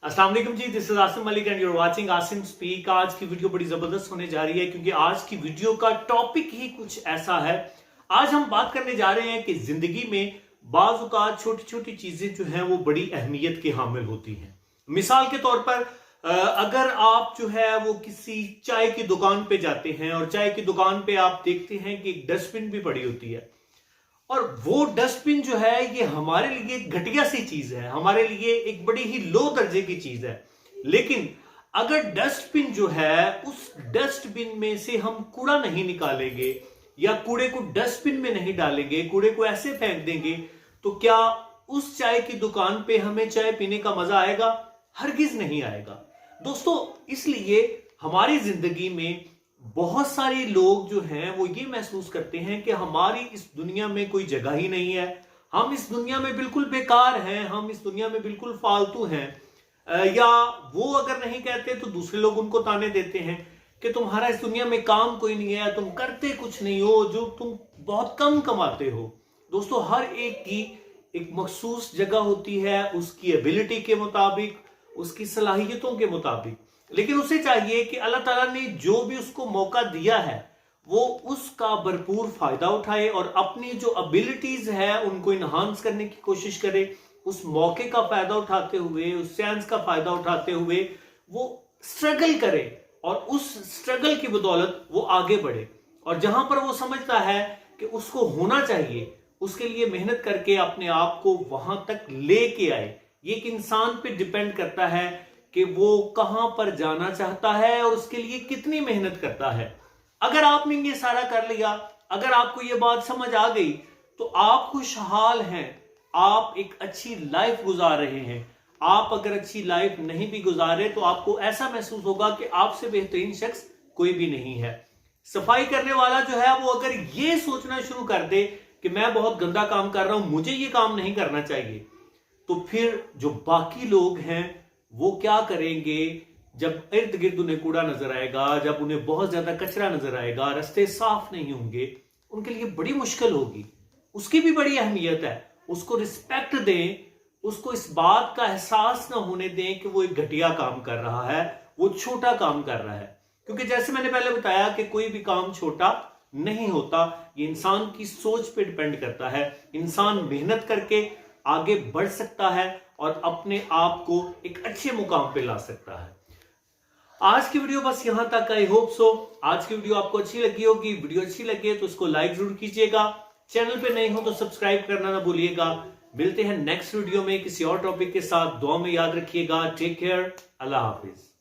अस्सलाम वालेकुम जी, this is Asim Malik and you are watching Asim speak. आज की वीडियो बड़ी जबरदस्त होने जा रही है क्योंकि आज की वीडियो का टॉपिक ही कुछ ऐसा है। आज हम बात करने जा रहे हैं कि जिंदगी में बाज़ औक़ात छोटी छोटी चीजें जो हैं वो बड़ी अहमियत के हामिल होती हैं। मिसाल के तौर पर अगर आप जो है वो किसी चाय की दुकान पे जाते हैं और चाय की दुकान पे आप देखते हैं कि एक डस्टबिन भी पड़ी होती है, और वो डस्टबिन जो है ये हमारे लिए एक घटिया सी चीज है, हमारे लिए एक बड़ी ही लो दर्जे की चीज है। लेकिन अगर डस्टबिन जो है उस डस्टबिन में से हम कूड़ा नहीं निकालेंगे या कूड़े को डस्टबिन में नहीं डालेंगे, कूड़े को ऐसे फेंक देंगे, तो क्या उस चाय की दुकान पे हमें चाय पीने का मजा आएगा? हरगिज नहीं आएगा दोस्तों। इसलिए हमारी जिंदगी में बहुत सारे लोग जो हैं वो ये महसूस करते हैं कि हमारी इस दुनिया में कोई जगह ही नहीं है, हम इस दुनिया में बिल्कुल बेकार हैं, हम इस दुनिया में बिल्कुल फालतू हैं। या वो अगर नहीं कहते तो दूसरे लोग उनको ताने देते हैं कि तुम्हारा इस दुनिया में काम कोई नहीं है, तुम करते कुछ नहीं हो, जो तुम बहुत कम कमाते हो। दोस्तों, हर एक की एक मखसूस जगह होती है, उसकी एबिलिटी के मुताबिक, उसकी सलाहियतों के मुताबिक। लेकिन उसे चाहिए कि अल्लाह ताला ने जो भी उसको मौका दिया है वो उसका भरपूर फायदा उठाए और अपनी जो एबिलिटीज है उनको इनहांस करने की कोशिश करे। उस मौके का फायदा उठाते हुए, उस चांस का फायदा उठाते हुए वो स्ट्रगल करे और उस स्ट्रगल की बदौलत वो आगे बढ़े। और जहां पर वो समझता है कि उसको होना चाहिए, उसके लिए मेहनत करके अपने आप को वहां तक लेके आए। ये एक इंसान पे डिपेंड करता है कि वो कहां पर जाना चाहता है और उसके लिए कितनी मेहनत करता है। अगर आपने ये सारा कर लिया, अगर आपको ये बात समझ आ गई, तो आप खुशहाल हैं, आप एक अच्छी लाइफ गुजार रहे हैं। आप अगर अच्छी लाइफ नहीं भी गुजारे तो आपको ऐसा महसूस होगा कि आपसे बेहतरीन शख्स कोई भी नहीं है। सफाई करने वाला जो है वो अगर ये सोचना शुरू कर दे कि मैं बहुत गंदा काम कर रहा हूं, मुझे ये काम नहीं करना चाहिए, तो फिर जो बाकी लोग हैं वो क्या करेंगे? जब इर्द गिर्द उन्हें कूड़ा नजर आएगा, जब उन्हें बहुत ज्यादा कचरा नजर आएगा, रास्ते साफ नहीं होंगे, उनके लिए बड़ी मुश्किल होगी। उसकी भी बड़ी अहमियत है, उसको रिस्पेक्ट दें, उसको इस बात का एहसास ना होने दें कि वो एक घटिया काम कर रहा है, वो छोटा काम कर रहा है। क्योंकि जैसे मैंने पहले बताया कि कोई भी काम छोटा नहीं होता, ये इंसान की सोच पे डिपेंड करता है। इंसान मेहनत करके आगे बढ़ सकता है और अपने आप को एक अच्छे मुकाम पे ला सकता है। आज की वीडियो बस यहां तक। आई होप सो आज की वीडियो आपको अच्छी लगी होगी। वीडियो अच्छी लगे तो इसको लाइक जरूर कीजिएगा, चैनल पे नहीं हो तो सब्सक्राइब करना ना भूलिएगा। मिलते हैं नेक्स्ट वीडियो में किसी और टॉपिक के साथ। दुआ में याद रखिएगा। टेक केयर, अल्लाह हाफिज।